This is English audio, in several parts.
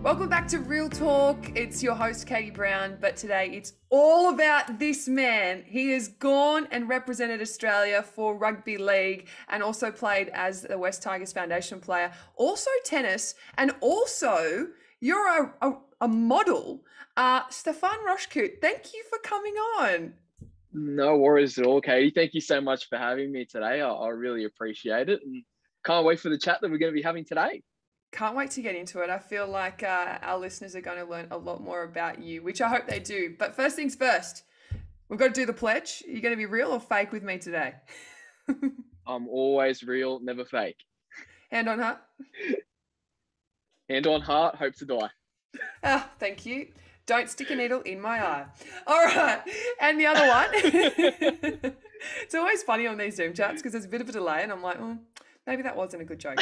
Welcome back to Real Talk. It's your host, Katie Brown, but today it's all about this man. He has gone and represented Australia for rugby league and also played as the West Tigers Foundation player, also tennis, and also you're a model. Stephan Rochecouste, thank you for coming on. No worries at all, Katie. Thank you so much for having me today. I really appreciate it and can't wait for the chat that we're going to be having today. Can't wait to get into it. I feel like our listeners are going to learn a lot more about you, which I hope they do. But first things first, we've got to do the pledge. Are you going to be real or fake with me today? I'm always real, never fake. Hand on heart. Hand on heart, hope to die. Ah, thank you. Don't stick a needle in my eye. All right. And the other one. It's always funny on these Zoom chats because there's a bit of a delay and I'm like, maybe that wasn't a good joke.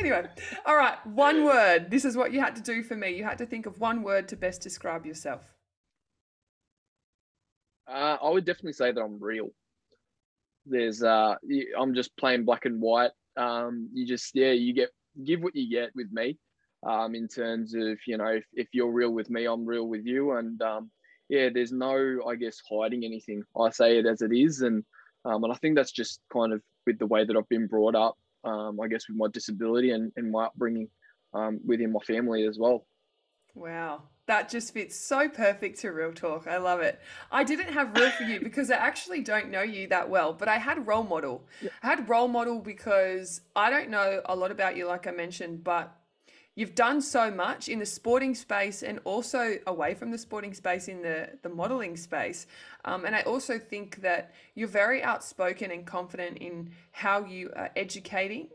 Anyway, all right, one word. This is what you had to do for me. You had to think of one word to best describe yourself. I would definitely say that I'm real. I'm just plain black and white. You give what you get with me. In terms of, if you're real with me, I'm real with you. And there's no, I guess, hiding anything. I say it as it is. And I think that's just kind of with the way that I've been brought up. I guess with my disability and my upbringing within my family as well. Wow, that just fits so perfect to Real Talk. I love it. I didn't have real for you because I actually don't know you that well, but I had role model. Yeah. I had role model because I don't know a lot about you, like I mentioned, but you've done so much in the sporting space and also away from the sporting space in the modeling space. And I also think that you're very outspoken and confident in how you are educating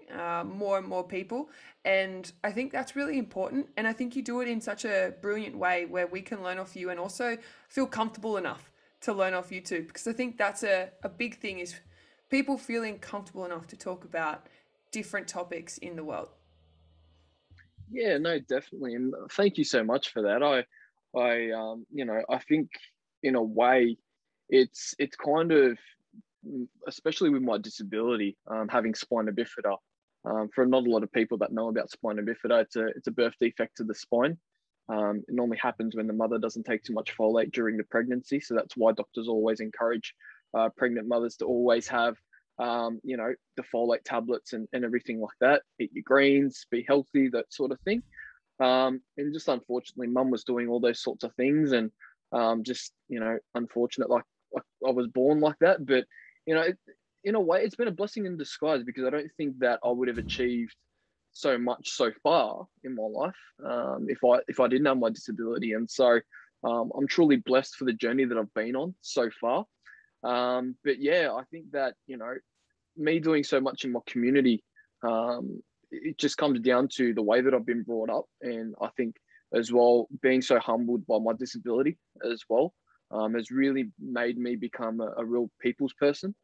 more and more people. And I think that's really important. And I think you do it in such a brilliant way where we can learn off you and also feel comfortable enough to learn off you too. Because I think that's a big thing is people feeling comfortable enough to talk about different topics in the world. Yeah, no, definitely. And thank you so much for that. I think in a way it's kind of, especially with my disability, having spina bifida, for not a lot of people that know about spina bifida, it's a birth defect to the spine. It normally happens when the mother doesn't take too much folate during the pregnancy. So that's why doctors always encourage pregnant mothers to always have the folate tablets and everything like that. Eat your greens, be healthy, that sort of thing. And just unfortunately, mum was doing all those sorts of things and unfortunate, like I was born like that. But, in a way, it's been a blessing in disguise because I don't think that I would have achieved so much so far in my life if I didn't have my disability. And so I'm truly blessed for the journey that I've been on so far. But yeah, I think that, me doing so much in my community, it just comes down to the way that I've been brought up. And I think as well, being so humbled by my disability as well, has really made me become a real people's person.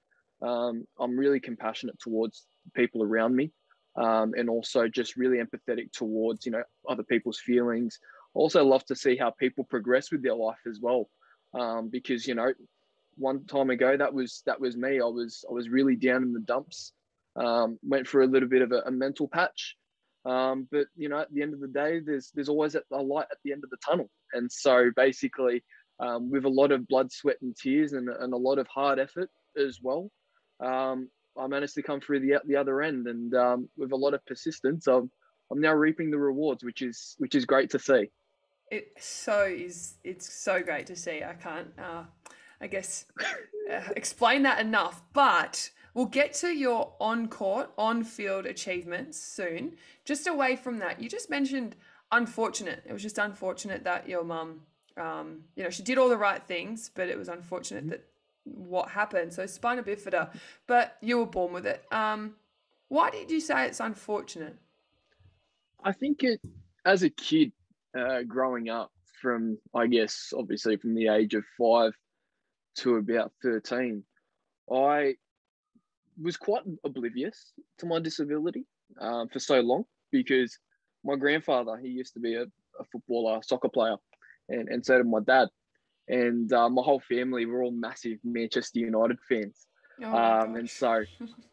I'm really compassionate towards people around me, and also just really empathetic towards, other people's feelings. I also love to see how people progress with their life as well. Because, one time ago, that was me. I was really down in the dumps. Went for a little bit of a mental patch. But at the end of the day, there's always a light at the end of the tunnel. And so basically, with a lot of blood, sweat, and tears, and a lot of hard effort as well, I managed to come through the other end. And with a lot of persistence, I'm now reaping the rewards, which is great to see. It's so great to see. I can't, I guess, explain that enough, but we'll get to your on-court, on-field achievements soon. Just away from that, you just mentioned unfortunate. It was just unfortunate that your mum, she did all the right things, but it was unfortunate that what happened. So spina bifida, but you were born with it. Why did you say it's unfortunate? I think as a kid, growing up from, I guess, obviously from the age of 5 to about 13, I was quite oblivious to my disability for so long because my grandfather, he used to be a footballer, soccer player, and so did my dad. And my whole family were all massive Manchester United fans. Oh my And gosh. so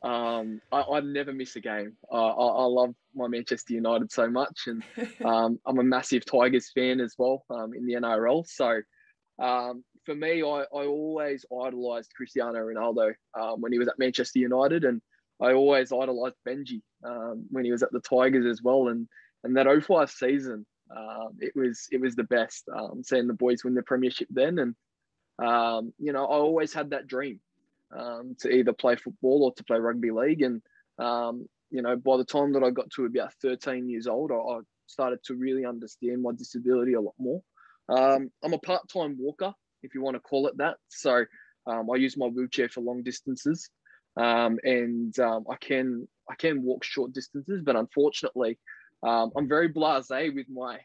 I never miss a game. I love my Manchester United so much, and I'm a massive Tigers fan as well in the NRL. So for me, I always idolised Cristiano Ronaldo when he was at Manchester United, and I always idolised Benji when he was at the Tigers as well. And that '05 season, it was the best. Seeing the boys win the premiership then, and I always had that dream to either play football or to play rugby league. And by the time that I got to about 13 years old, I started to really understand my disability a lot more. I'm a part-time walker, if you want to call it that. So I use my wheelchair for long distances, and I can walk short distances, but unfortunately, I'm very blasé with my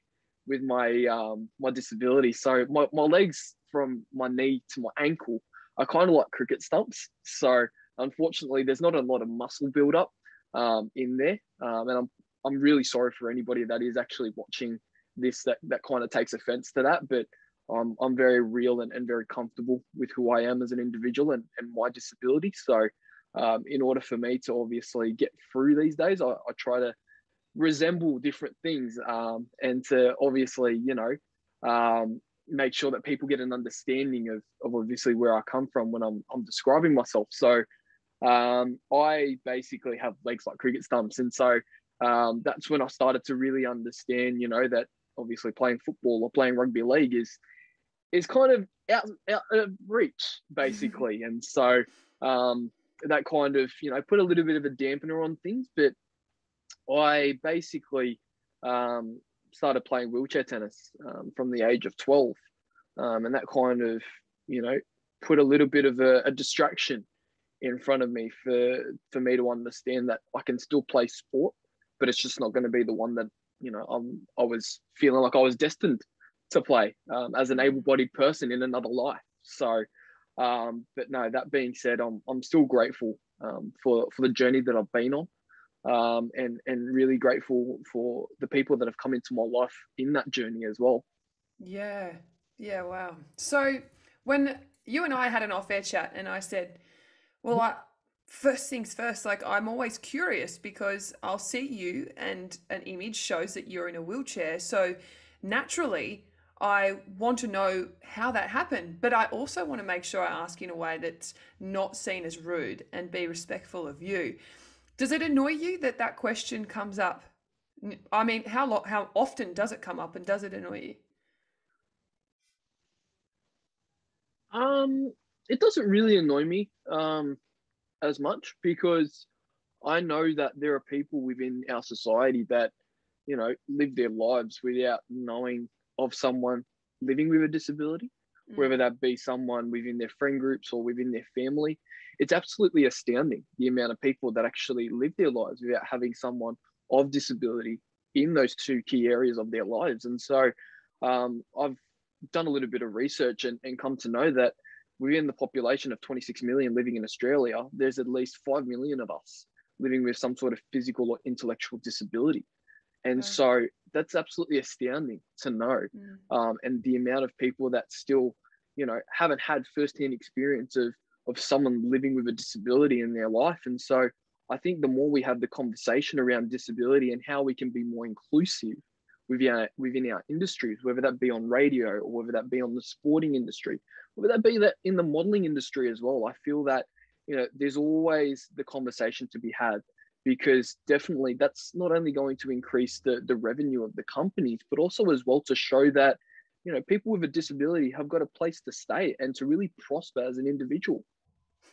disability. So my legs from my knee to my ankle are kind of like cricket stumps. So unfortunately, there's not a lot of muscle buildup in there, and I'm really sorry for anybody that is actually watching this that kind of takes offense to that. But I'm very real and very comfortable with who I am as an individual and my disability. So in order for me to obviously get through these days, I try to resemble different things and to obviously, make sure that people get an understanding of obviously where I come from when I'm describing myself. So I basically have legs like cricket stumps. And so that's when I started to really understand, that obviously playing football or playing rugby league is kind of out of reach, basically. And so that kind of, put a little bit of a dampener on things. But I basically started playing wheelchair tennis from the age of 12. And that kind of, put a little bit of a distraction in front of me for me to understand that I can still play sport, but it's just not going to be the one that, I was feeling like I was destined to play as an able-bodied person in another life. So, but no, that being said, I'm still grateful for the journey that I've been on. And really grateful for the people that have come into my life in that journey as well. Yeah. Yeah, wow. So when you and I had an off-air chat and I said, well, first things first, like I'm always curious because I'll see you and an image shows that you're in a wheelchair. So naturally, I want to know how that happened, but I also want to make sure I ask in a way that's not seen as rude and be respectful of you. Does it annoy you that that question comes up? I mean, how often does it come up, and does it annoy you? Um, it doesn't really annoy me as much because I know that there are people within our society that, live their lives without knowing of someone living with a disability, whether Mm, that be someone within their friend groups or within their family. It's absolutely astounding the amount of people that actually live their lives without having someone of disability in those two key areas of their lives. And so I've done a little bit of research and come to know that within the population of 26 million living in Australia, there's at least 5 million of us living with some sort of physical or intellectual disability. And wow. so that's absolutely astounding to know. Mm. And the amount of people that still, haven't had firsthand experience of someone living with a disability in their life. And so I think the more we have the conversation around disability and how we can be more inclusive within our industries, whether that be on radio or whether that be on the sporting industry, whether that be that in the modeling industry as well, I feel that, there's always the conversation to be had because definitely that's not only going to increase the revenue of the companies, but also as well to show that, people with a disability have got a place to stay and to really prosper as an individual.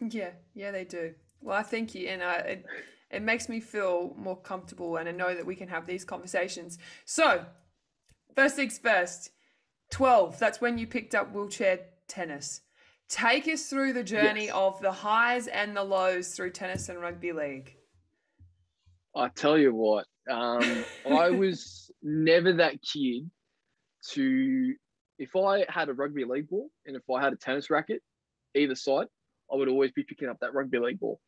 Yeah, yeah, they do. Well, I thank you, and it makes me feel more comfortable, and I know that we can have these conversations. So, first things first, 12, that's when you picked up wheelchair tennis. Take us through the journey Yes, of the highs and the lows through tennis and rugby league. I tell you what, I was never that kid to, if I had a rugby league ball and if I had a tennis racket, either side, I would always be picking up that rugby league ball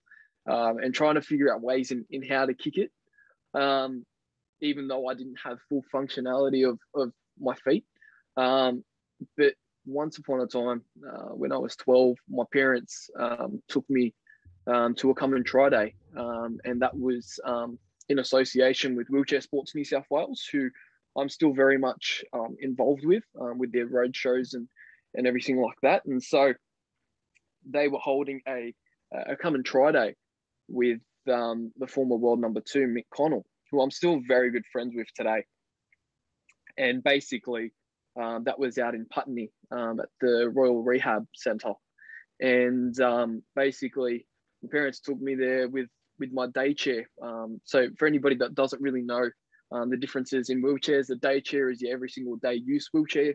and trying to figure out ways in how to kick it, um, even though I didn't have full functionality of my feet. Um, but once upon a time, when I was 12, my parents took me to a come and try day, and that was in association with Wheelchair Sports New South Wales, who I'm still very much involved with their road shows and everything like that. And so they were holding a come and try day with the former world number 2, Mick Connell, who I'm still very good friends with today. And basically, that was out in Putney at the Royal Rehab Centre. And basically, my parents took me there with my day chair. So for anybody that doesn't really know the differences in wheelchairs, the day chair is your every single day use wheelchair.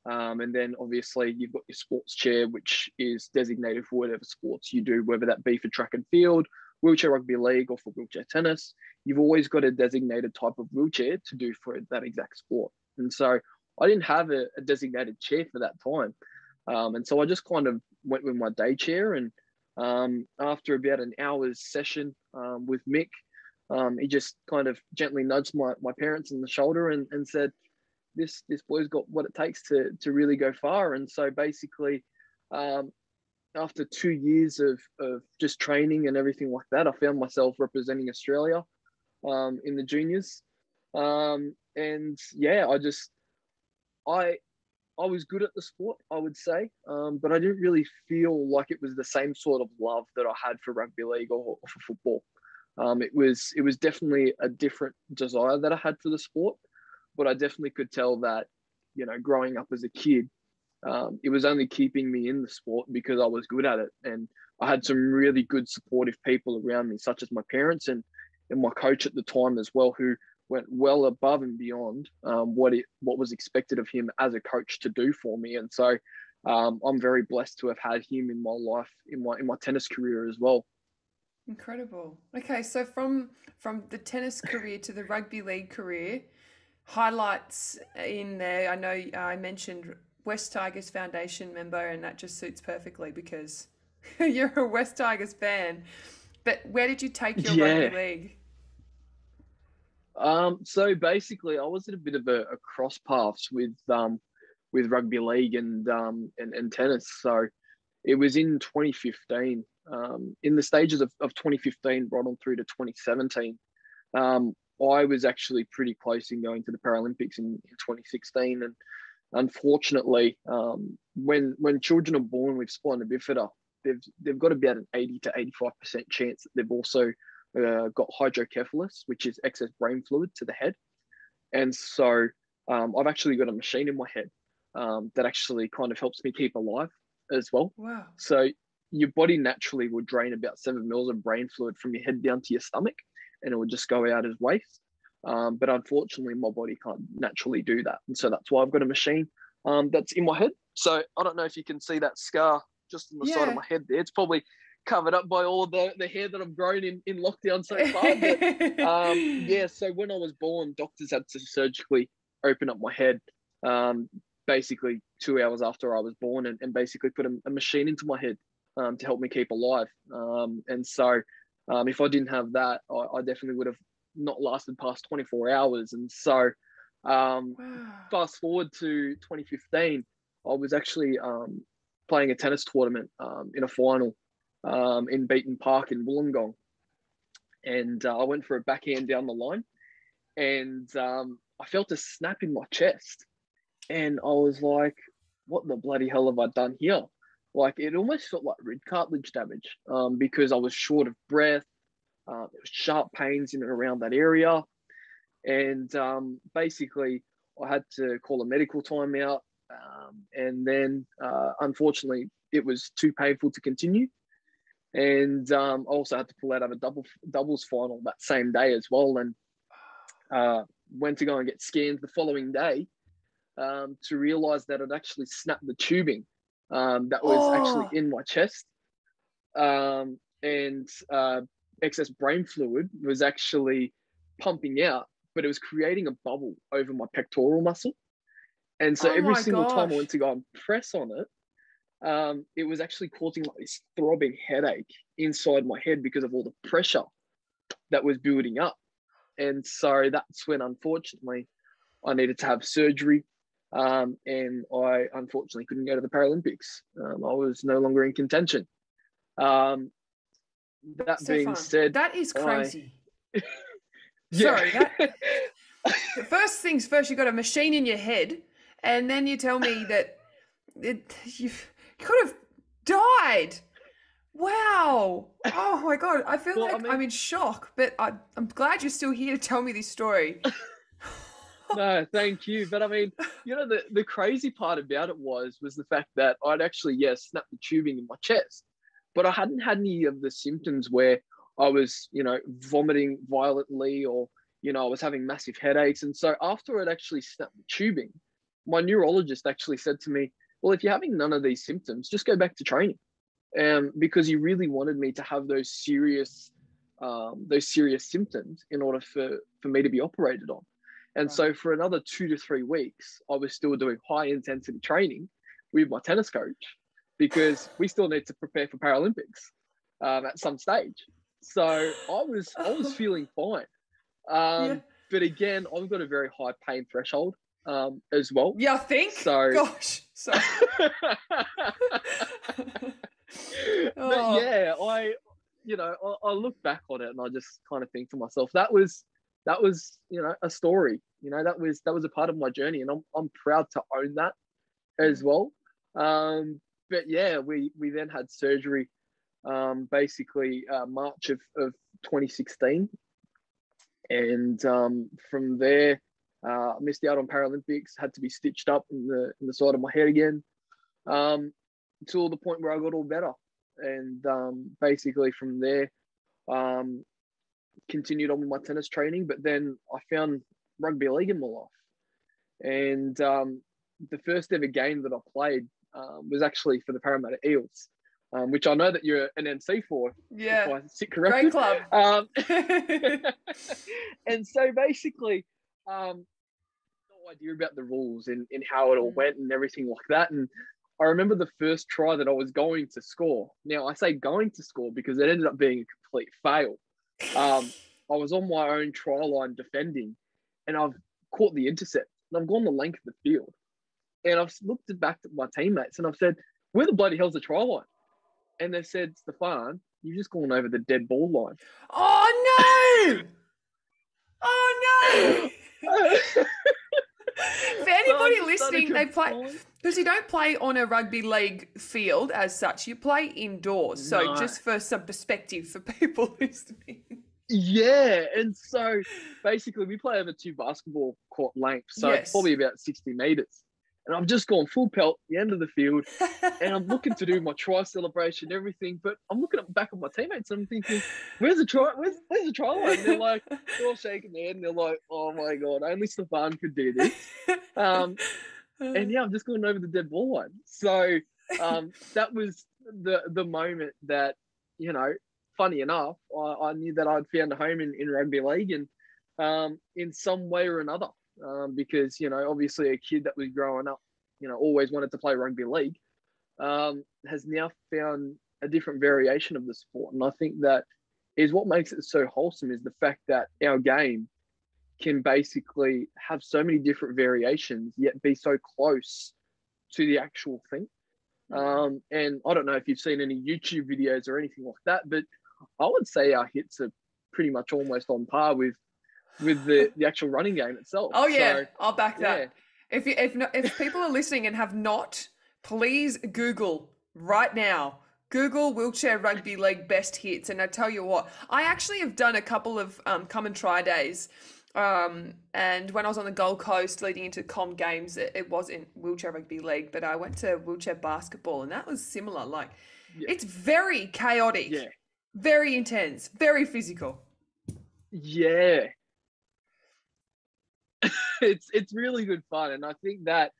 And then obviously you've got your sports chair, which is designated for whatever sports you do, whether that be for track and field, wheelchair rugby league, or for wheelchair tennis. You've always got a designated type of wheelchair to do for that exact sport. And so I didn't have a designated chair for that time. And so I just kind of went with my day chair. And after about an hour's session with Mick, he just kind of gently nudged my parents on the shoulder and said, this boy's got what it takes to really go far. And so basically, after 2 years of just training and everything like that, I found myself representing Australia in the juniors. And yeah, I was good at the sport, I would say, but I didn't really feel like it was the same sort of love that I had for rugby league or for football. It was definitely a different desire that I had for the sport, but I definitely could tell that, growing up as a kid, it was only keeping me in the sport because I was good at it. And I had some really good supportive people around me, such as my parents and my coach at the time as well, who went well above and beyond what was expected of him as a coach to do for me. And so I'm very blessed to have had him in my life, in my tennis career as well. Incredible. Okay, so from the tennis career to the rugby league career, highlights in there. I know I mentioned West Tigers Foundation member, and that just suits perfectly because you're a West Tigers fan. But where did you take your rugby Yeah. league? So basically, I was at a bit of a cross paths with rugby league and tennis. So it was in 2015, in the stages of 2015, right on through to 2017. I was actually pretty close in going to the Paralympics in 2016, and unfortunately, when children are born with spina bifida, they've got about an 80 to 85% chance that they've also got hydrocephalus, which is excess brain fluid to the head. And so I've actually got a machine in my head that actually kind of helps me keep alive as well. Wow. So your body naturally will drain about 7 mils of brain fluid from your head down to your stomach, and it will just go out as waste. But unfortunately, my body can't naturally do that. And so that's why I've got a machine that's in my head. So I don't know if you can see that scar just on the side of my head there. It's probably covered up by all of the hair that I've grown in lockdown so far. But yeah, so when I was born, doctors had to surgically open up my head basically 2 hours after I was born and basically put a machine into my head to help me keep alive. And so if I didn't have that, I definitely would have not lasted past 24 hours. And so fast forward to 2015, I was actually playing a tennis tournament in a final in Beaton Park in Wollongong. And I went for a backhand down the line, and I felt a snap in my chest. And I was like, what the bloody hell have I done here? Like, it almost felt like rib cartilage damage because I was short of breath. There was sharp pains in and around that area. And basically, I had to call a medical timeout. And then, unfortunately, it was too painful to continue. And I also had to pull out of a doubles final that same day as well. And went to go and get scans the following day to realize that I'd actually snapped the tubing that was actually in my chest. And excess brain fluid was actually pumping out, but it was creating a bubble over my pectoral muscle. And so every single time I went to go and press on it, it was actually causing like this throbbing headache inside my head because of all the pressure that was building up. And so that's when, unfortunately, I needed to have surgery. And I unfortunately couldn't go to the Paralympics. I was no longer in contention. that being Stephan, said, that is crazy. Yeah. Sorry, that first things first, you got a machine in your head, and then you tell me that you could have died. Wow. Oh my God. I feel Well, I like I'm mean, in shock, but I'm glad you're still here to tell me this story. no, thank you. But I mean, the crazy part about it was the fact that I'd actually, snapped the tubing in my chest, but I hadn't had any of the symptoms where I was, vomiting violently or, I was having massive headaches. And so after I'd actually snapped the tubing, my neurologist actually said to me, well, if you're having none of these symptoms, just go back to training. Because he really wanted me to have those serious symptoms in order for me to be operated on. And so Right. for another 2 to 3 weeks, I was still doing high intensity training with my tennis coach because we still need to prepare for Paralympics at some stage. So I was feeling fine. Yeah. But again, I've got a very high pain threshold as well. Yeah, I think. So Gosh. Sorry. but Oh. yeah, I look back on it and I just kind of think to myself, that was a story. That was a part of my journey, and I'm proud to own that as well. But yeah, we then had surgery, basically March of 2016, and from there, missed out on Paralympics. Had to be stitched up in the side of my head again, until the point where I got all better, and basically from there, continued on with my tennis training. But then I found rugby league in my life, and the first ever game that I played was actually for the Parramatta Eels, which I know that you're an NC for, if Yeah. I sit Great corrected. club. And so basically, no idea about the rules and how it all went and everything like that. And I remember the first try that I was going to score. Now, I say going to score because it ended up being a complete fail. I was on my own try line defending, and I've caught the intercept, and I've gone the length of the field. And I've looked back at my teammates and I've said, where the bloody hell's the try line? And they said, Stephan, you've just gone over the dead ball line. Oh no! Oh no! For anybody listening, they play because you don't play on a rugby league field as such. You play indoors. So No. just for some perspective for people listening. Yeah, and so basically we play over 2 basketball court lengths, so it's Yes. probably about 60 meters. And I've just gone full pelt at the end of the field, and I'm looking to do my try celebration, everything. But I'm looking back at my teammates, and I'm thinking, "Where's the try? Where's the try line?" And they're all shaking their head, and they're like, "Oh my god, only Stephan could do this." And yeah, I'm just going over the dead ball line. So that was the moment that, funny enough, I knew that I'd found a home in rugby league, and in some way or another, because, obviously a kid that was growing up, always wanted to play rugby league, has now found a different variation of the sport. And I think that is what makes it so wholesome, is the fact that our game can basically have so many different variations, yet be so close to the actual thing. And I don't know if you've seen any YouTube videos or anything like that, but I would say our hits are pretty much almost on par with the actual running game itself. Oh yeah, so, I'll back that. yeah. If people are listening and have not, please Google right now. Google wheelchair rugby league best hits, and I tell you what, I actually have done a couple of come and try days. And when I was on the Gold Coast leading into Com Games, it wasn't wheelchair rugby league, but I went to wheelchair basketball, and that was similar. Like, it's very chaotic, very intense, very physical. Yeah. It's really good fun, and I think that,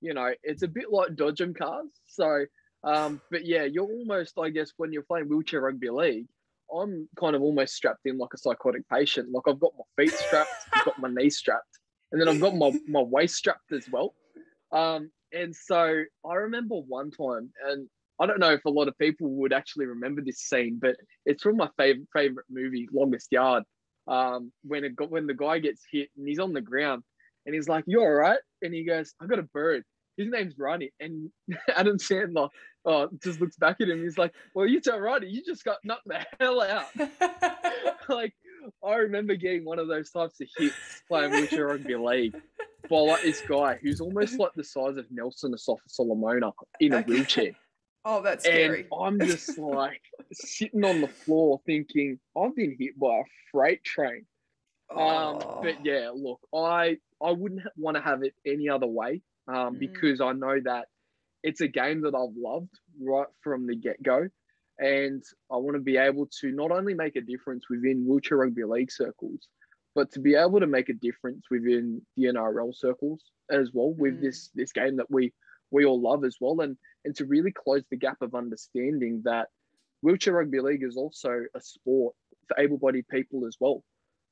it's a bit like dodgem cars. So, but yeah, you're almost, I guess, when you're playing wheelchair rugby league, I'm kind of almost strapped in like a psychotic patient. Like, I've got my feet strapped, I've got my knees strapped, and then I've got my waist strapped as well. And so I remember one time, and I don't know if a lot of people would actually remember this scene, but it's from my favorite movie, Longest Yard. When the guy gets hit and he's on the ground, and he's like, "You all right?" And he goes, "I got a bird. His name's Ronnie." And Adam Sandler just looks back at him. He's like, well, you tell Roddy, you just got knocked the hell out. Like, I remember getting one of those types of hits playing wheelchair rugby league by like this guy who's almost like the size of Nelson Solomona in a Okay. wheelchair. Oh, that's And scary. I'm just like sitting on the floor thinking, I've been hit by a freight train. Oh. But yeah, look, I wouldn't want to have it any other way, Mm, because I know that it's a game that I've loved right from the get-go. And I want to be able to not only make a difference within wheelchair rugby league circles, but to be able to make a difference within the NRL circles as well with mm, this game that we all love as well. And to really close the gap of understanding that wheelchair rugby league is also a sport for able-bodied people as well.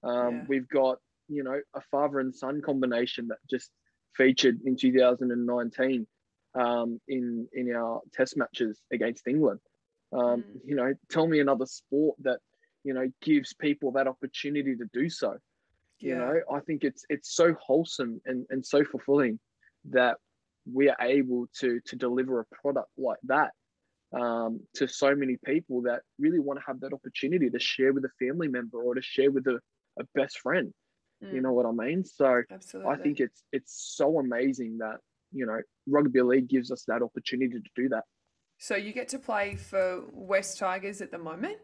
yeah. We've got, a father and son combination that just featured in 2019 in our test matches against England. Mm, Tell me another sport that, gives people that opportunity to do so. yeah. I think it's so wholesome and so fulfilling that we are able to deliver a product like that to so many people that really want to have that opportunity to share with a family member or to share with a best friend. You know Mm, what I mean? So I absolutely. think it's so amazing that, rugby league gives us that opportunity to do that. So you get to play for West Tigers at the moment?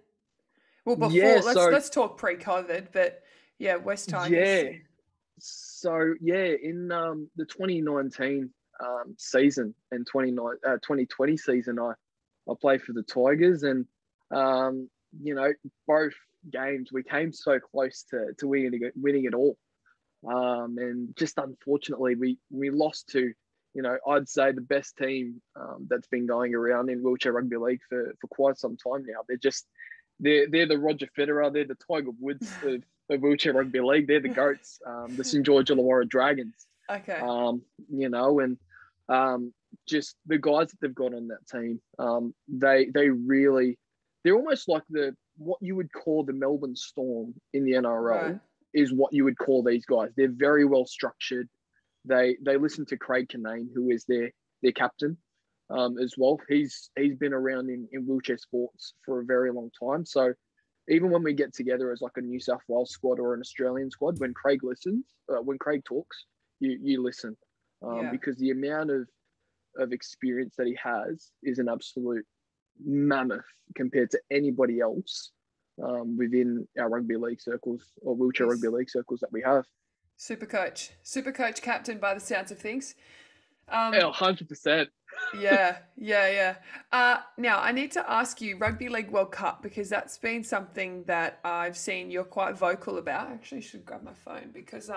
Well, Yeah, before so let's talk pre-COVID, but yeah, West Tigers. yeah. So yeah, in the 2019 season and 2020 season, I played for the Tigers, and um, both games we came so close to winning it all. And just unfortunately, we lost to, I'd say the best team that's been going around in wheelchair rugby league for quite some time now. They're the Roger Federer, they're the Tiger Woods of wheelchair rugby league. They're the goats, the St George Illawarra Dragons. Okay. And just the guys that they've got on that team, they really they're almost like what you would call the Melbourne Storm in the Right. NRL is what you would call these guys. They're very well structured. They listen to Craig Kinane, who is their captain, as well. He's been around in wheelchair sports for a very long time. So even when we get together as like a New South Wales squad or an Australian squad, when Craig when Craig talks, you listen, Yeah. because the amount of experience that he has is an absolute mammoth compared to anybody else within our rugby league circles or wheelchair rugby He's league circles that we have. super coach captain by the sounds of things. Yeah, Um, 100%. yeah, yeah, yeah. Now I need to ask you Rugby League World Cup because that's been something that I've seen you're quite vocal about. Actually, I should grab my phone because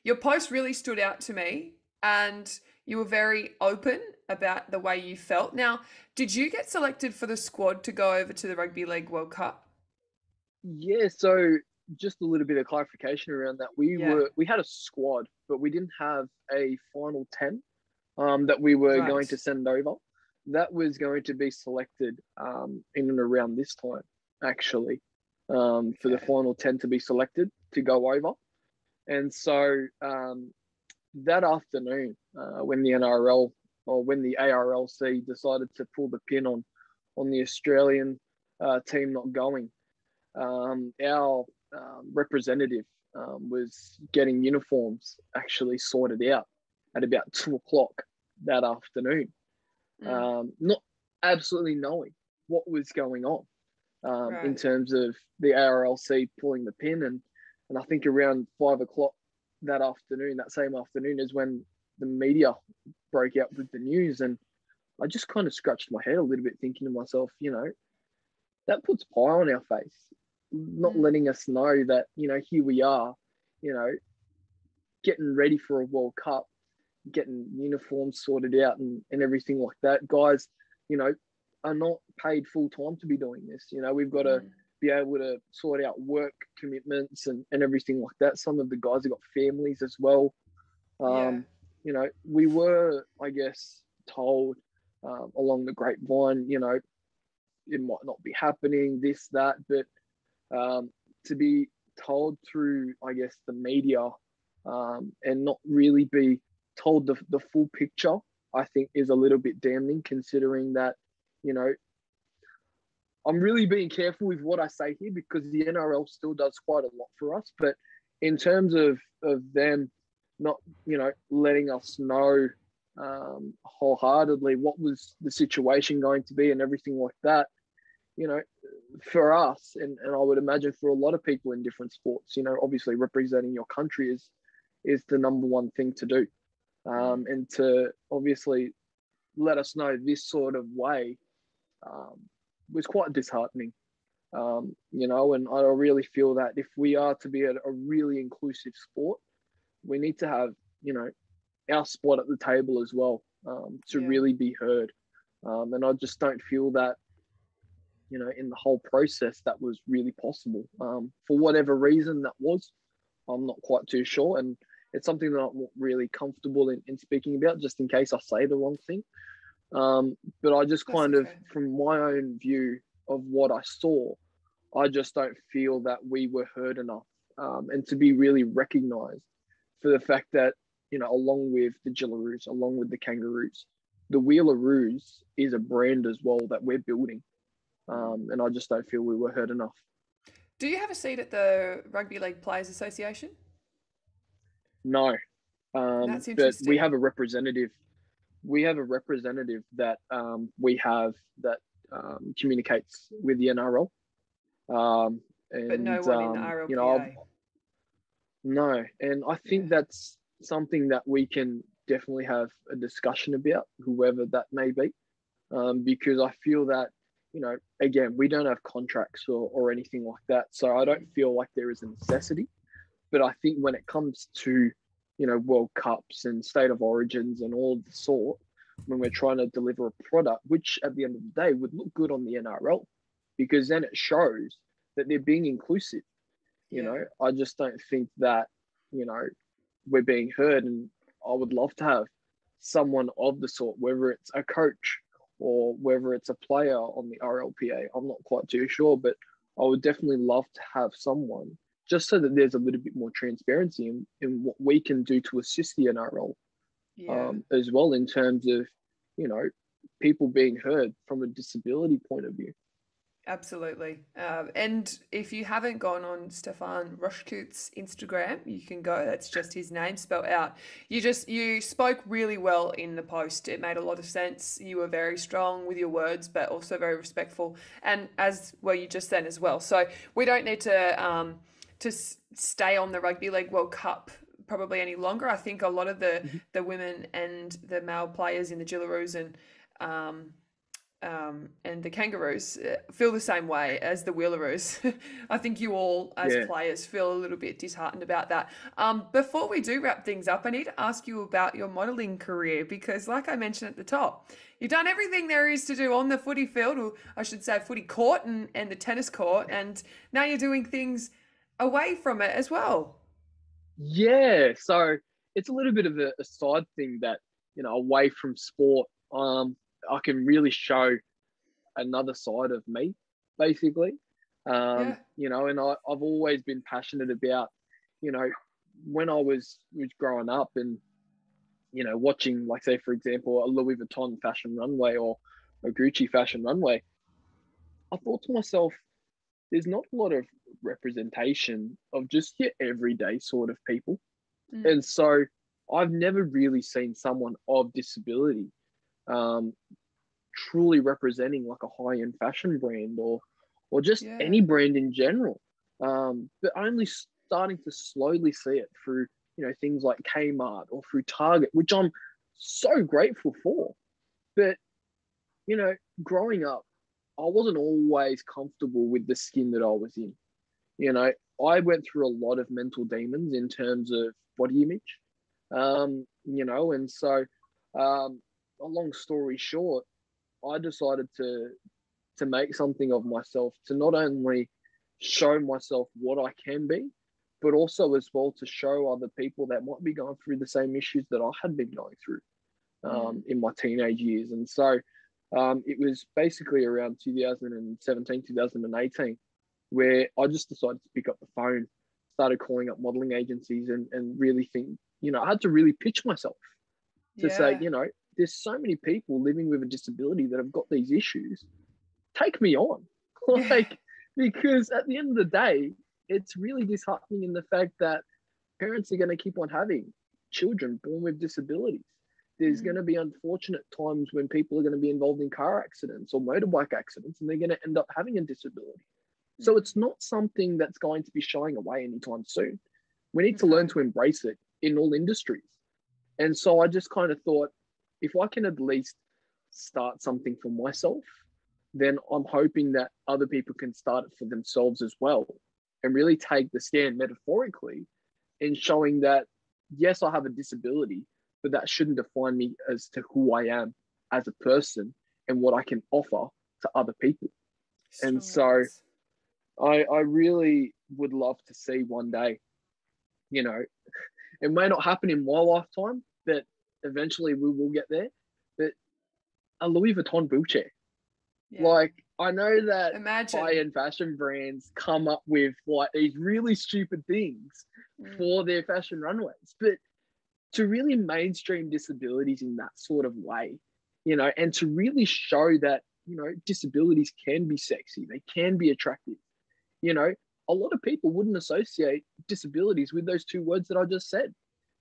your post really stood out to me and you were very open about the way you felt. Now, did you get selected for the squad to go over to the Rugby League World Cup? Yeah, so just a little bit of clarification around that. Yeah, We had a squad, but we didn't have a final 10 that we were going to right. send over. That was going to be selected in and around this time, actually, for the Okay. final 10 to be selected to go over. And so that afternoon, when the NRL or when the ARLC decided to pull the pin on the Australian team not going, our representative was getting uniforms actually sorted out at about 2 o'clock that afternoon, Mm, not absolutely knowing what was going on in right. terms of the ARLC pulling the pin. And I think around 5 o'clock that same afternoon, is when the media broke out with the news. And I just kind of scratched my head a little bit, thinking to myself, that puts pie on our face, not Mm, letting us know that, here we are, you know, getting ready for a World Cup, getting uniforms sorted out and everything like that. Guys, you know, are not paid full time to be doing this. We've got to mm, be able to sort out work commitments and everything like that. Some of the guys have got families as well. yeah. We were, I guess, told along the grapevine, it might not be happening, this, that, but to be told through, I guess, the media and not really be told the full picture, I think is a little bit damning, considering that, you know, I'm really being careful with what I say here because the NRL still does quite a lot for us. But in terms of them not, letting us know wholeheartedly what was the situation going to be and everything like that, for us, and I would imagine for a lot of people in different sports, obviously representing your country is the number one thing to do. And to obviously let us know this sort of way was quite disheartening. And I really feel that if we are to be a really inclusive sport, we need to have, our spot at the table as well, to really be heard. And I just don't feel that, in the whole process that was really possible. For whatever reason that was, I'm not quite too sure. And it's something that I'm not really comfortable in speaking about, just in case I say the wrong thing. But I just from my own view of what I saw, I just don't feel that we were heard enough, and to be really recognised for the fact that, along with the Jillaroos, along with the Kangaroos, the Wheelaroos is a brand as well that we're building. And I just don't feel we were heard enough. Do you have a seat at the Rugby League Players Association? No. That's interesting. But we have a representative. We have a representative that we have that communicates with the NRL. But no one in the RLPA. No, and I think that's something that we can definitely have a discussion about, whoever that may be, because I feel that, again, we don't have contracts or anything like that, so I don't feel like there is a necessity. But I think when it comes to, World Cups and state of origins and all of the sort, when we're trying to deliver a product, which at the end of the day would look good on the NRL, because then it shows that they're being inclusive. I just don't think that, we're being heard. And I would love to have someone of the sort, whether it's a coach or whether it's a player on the RLPA. I'm not quite too sure, but I would definitely love to have someone, just so that there's a little bit more transparency in what we can do to assist the NRL, as well, in terms of, people being heard from a disability point of view. Absolutely. And if you haven't gone on Stephan Rochecouste's Instagram, you can go. That's just his name spelled out. You spoke really well in the post. It made a lot of sense. You were very strong with your words, but also very respectful. And as well, you just said as well. So we don't need to stay on the Rugby League World Cup probably any longer. I think a lot of the women and the male players in the Jillaroos and the Kangaroos feel the same way as the Wheelaroos. I think you all, as players, feel a little bit disheartened about that. Before we do wrap things up, I need to ask you about your modelling career, because like I mentioned at the top, you've done everything there is to do on the footy field, or I should say footy court and the tennis court, and now you're doing things away from it as well. Yeah, so it's a little bit of a side thing that, away from sport, I can really show another side of me, basically. And I've always been passionate about, when I was growing up and, watching, like, say, for example, a Louis Vuitton fashion runway or a Gucci fashion runway, I thought to myself, there's not a lot of representation of just your everyday sort of people. And so I've never really seen someone of disability truly representing like a high-end fashion brand or just any brand in general. But only starting to slowly see it through, things like Kmart or through Target, which I'm so grateful for. But, growing up, I wasn't always comfortable with the skin that I was in. I went through a lot of mental demons in terms of body image, and so a long story short, I decided to make something of myself, to not only show myself what I can be, but also as well to show other people that might be going through the same issues that I had been going through in my teenage years. And so it was basically around 2017, 2018, where I just decided to pick up the phone, started calling up modeling agencies and really think, I had to really pitch myself to say, there's so many people living with a disability that have got these issues. Take me on. Yeah. Like, because at the end of the day, it's really disheartening in the fact that parents are going to keep on having children born with disabilities. There's going to be unfortunate times when people are going to be involved in car accidents or motorbike accidents, and they're going to end up having a disability. So it's not something that's going to be shying away anytime soon. We need to learn to embrace it in all industries. And so I just kind of thought, if I can at least start something for myself, then I'm hoping that other people can start it for themselves as well, and really take the stand metaphorically in showing that, yes, I have a disability, but that shouldn't define me as to who I am as a person and what I can offer to other people. Strong And so words. I really would love to see one day, you know, it may not happen in my lifetime, but eventually we will get there, but a Louis Vuitton wheelchair. Yeah. Like, I know that Imagine. high-end fashion brands come up with like these really stupid things for their fashion runways, but to really mainstream disabilities in that sort of way, you know, and to really show that, you know, disabilities can be sexy, they can be attractive. You know, a lot of people wouldn't associate disabilities with those two words that I just said,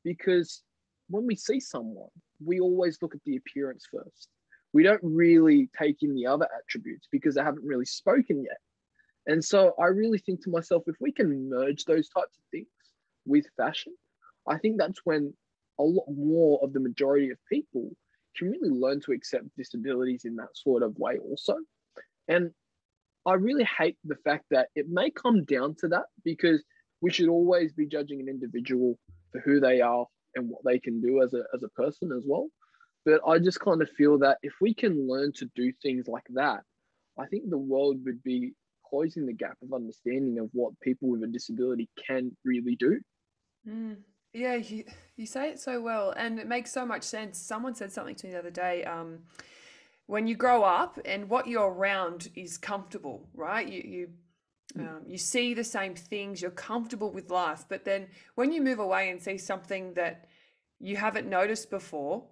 because when we see someone, we always look at the appearance first. We don't really take in the other attributes because they haven't really spoken yet. And so I really think to myself, if we can merge those types of things with fashion, I think that's when a lot more of the majority of people can really learn to accept disabilities in that sort of way also. And I really hate the fact that it may come down to that, because we should always be judging an individual for who they are and what they can do as a person as well. But I just kind of feel that if we can learn to do things like that, I think the world would be closing the gap of understanding of what people with a disability can really do. Yeah, you say it so well, and it makes so much sense. Someone said something to me the other day. When you grow up and what you're around is comfortable, right? You see the same things, you're comfortable with life, but then when you move away and see something that you haven't noticed before,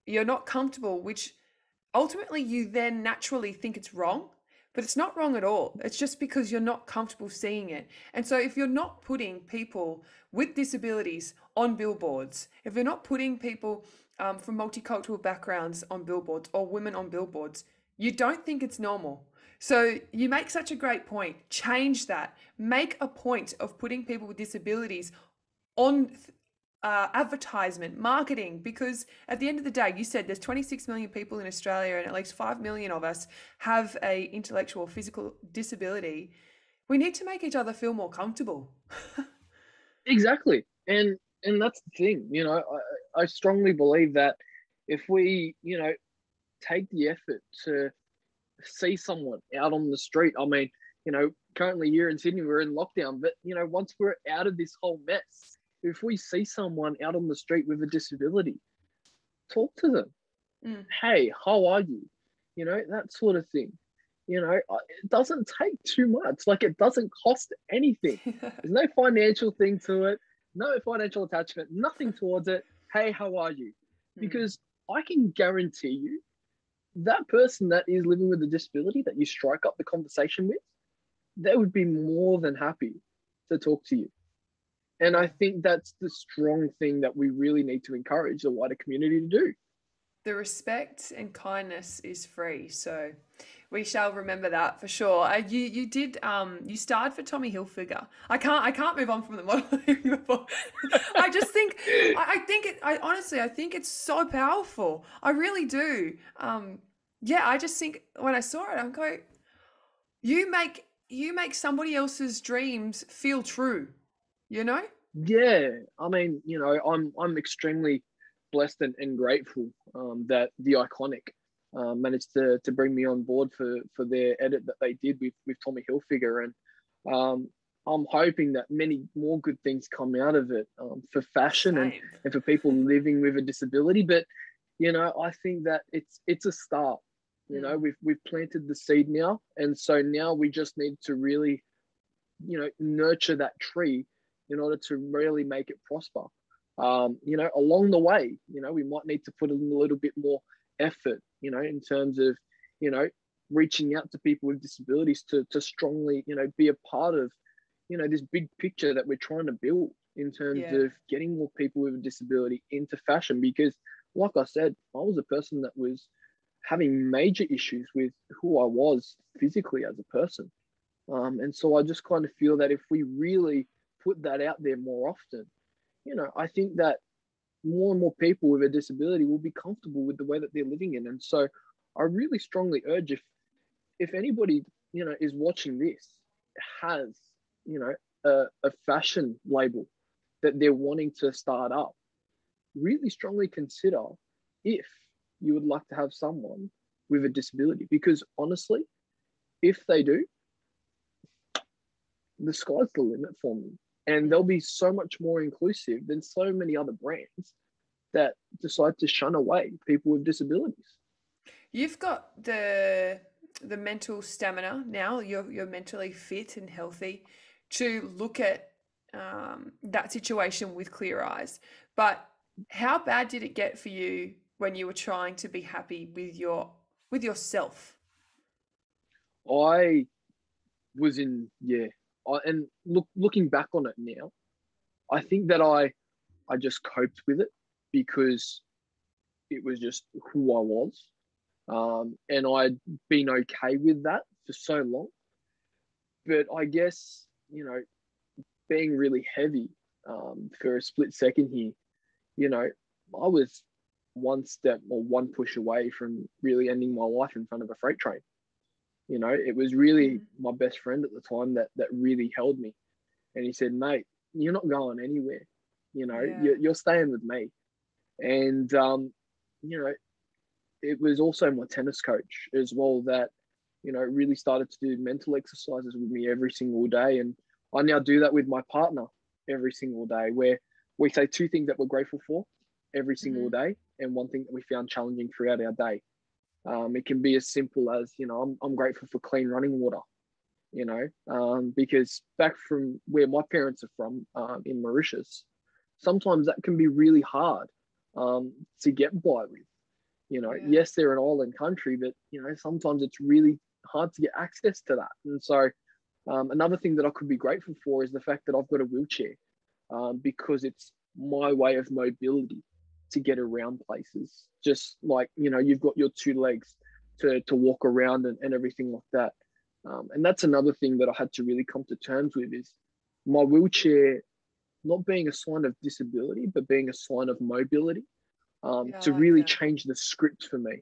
you're not comfortable, which ultimately you then naturally think it's wrong, but it's not wrong at all. It's just because you're not comfortable seeing it. And so if you're not putting people with disabilities on billboards, if you're not putting people from multicultural backgrounds on billboards or women on billboards, you don't think it's normal. So you make such a great point. Change that. Make a point of putting people with disabilities on advertisement, marketing, because at the end of the day, you said there's 26 million people in Australia and at least 5 million of us have a intellectual or physical disability. We need to make each other feel more comfortable. Exactly. And that's the thing, you know, I strongly believe that if we, you know, take the effort to see someone out on the street, I mean, you know, currently here in Sydney, we're in lockdown, but, you know, once we're out of this whole mess, if we see someone out on the street with a disability, talk to them. Hey, how are you? You know, that sort of thing. You know, it doesn't take too much. Like, it doesn't cost anything. There's no financial thing to it, no financial attachment, nothing towards it. Hey, how are you? Because I can guarantee you that person that is living with a disability that you strike up the conversation with, they would be more than happy to talk to you. And I think that's the strong thing that we really need to encourage the wider community to do. The respect and kindness is free, so we shall remember that for sure. You did you starred for Tommy Hilfiger. I can't move on from the modeling before. I just think I think it I honestly I think it's so powerful. I really do. Yeah, I just think when I saw it, I'm going, you make somebody else's dreams feel true, you know? Yeah, I mean, you know, I'm extremely blessed and grateful that the Iconic managed to bring me on board for their edit that they did with Tommy Hilfiger, and I'm hoping that many more good things come out of it for fashion and for people living with a disability. But you know, I think that it's a start. You know, we've planted the seed now, and so now we just need to really, you know, nurture that tree in order to really make it prosper. along the way, we might need to put in a little bit more effort, in terms of, reaching out to people with disabilities to strongly, be a part of, this big picture that we're trying to build in terms Yeah. of getting more people with a disability into fashion. Because, like I said, I was a person that was having major issues with who I was physically as a person. And so I just kind of feel that if we really put that out there more often, I think that more and more people with a disability will be comfortable with the way that they're living in. And so I really strongly urge, if anybody, is watching this, has, a fashion label that they're wanting to start up, really strongly consider if you would like to have someone with a disability. Because honestly, if they do, the sky's the limit for me. And they'll be so much more inclusive than so many other brands that decide to shun away people with disabilities. You've got the mental stamina now. You're mentally fit and healthy to look at that situation with clear eyes. But how bad did it get for you when you were trying to be happy with yourself? I was in, and looking back on it now, I think that I just coped with it because it was just who I was. And I'd been okay with that for so long. But I guess, being really heavy for a split second here, I was one step or one push away from really ending my life in front of a freight train. It was really my best friend at the time that really held me. And he said, mate, you're not going anywhere. Yeah. You're staying with me. And, it was also my tennis coach as well that, really started to do mental exercises with me every single day. And I now do that with my partner every single day, where we say two things that we're grateful for every single day and one thing that we found challenging throughout our day. It can be as simple as, I'm grateful for clean running water, because back from where my parents are from, in Mauritius, sometimes that can be really hard to get by with. Yes, they're an island country, but, sometimes it's really hard to get access to that. And so another thing that I could be grateful for is the fact that I've got a wheelchair, because it's my way of mobility to get around places. Just like, you've got your two legs to walk around and everything like that. And that's another thing that I had to really come to terms with, is my wheelchair not being a sign of disability, but being a sign of mobility, Yeah, I to like really that. change the script for me,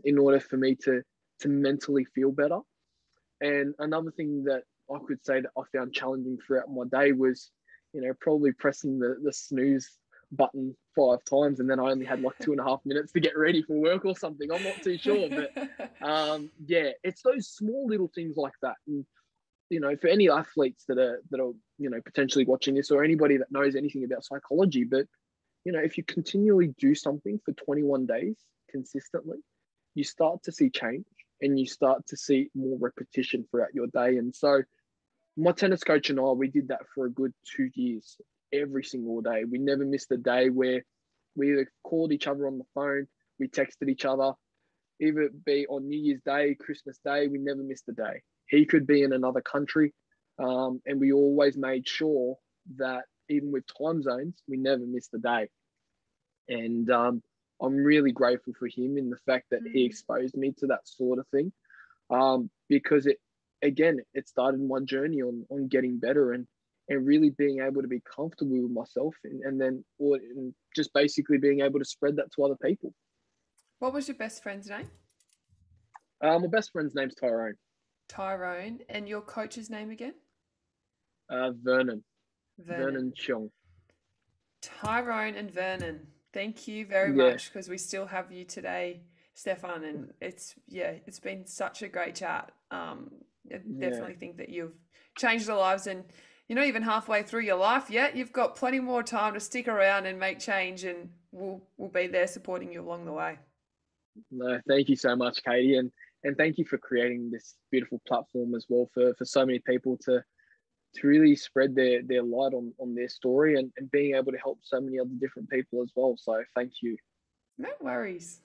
in order for me to mentally feel better. And another thing that I could say that I found challenging throughout my day was, probably pressing the snooze button 5 times, and then I only had like 2.5 minutes to get ready for work or something. I'm not too sure, but it's those small little things like that. And for any athletes that are potentially watching this, or anybody that knows anything about psychology, but if you continually do something for 21 days consistently, you start to see change and you start to see more repetition throughout your day. And so my tennis coach and I, we did that for a good 2 years, every single day. We never missed a day where we either called each other on the phone, we texted each other, either it be on New Year's Day, Christmas Day, we never missed a day. He could be in another country, and we always made sure that even with time zones, we never missed a day. And I'm really grateful for him in the fact that he exposed me to that sort of thing, because it started my journey on getting better and really being able to be comfortable with myself, and just basically being able to spread that to other people. What was your best friend's name? My best friend's name's Tyrone. Tyrone. And your coach's name again? Vernon. Vernon. Vernon Chong. Tyrone and Vernon. Thank you very Yeah, much, because we still have you today, Stephan, and it's been such a great chat. I yeah. definitely think that you've changed the lives, and you're not even halfway through your life yet. You've got plenty more time to stick around and make change, and we'll be there supporting you along the way. No, thank you so much, Katie, and thank you for creating this beautiful platform as well for so many people to to really spread their light on their story, and being able to help so many other different people as well. So thank you. No worries.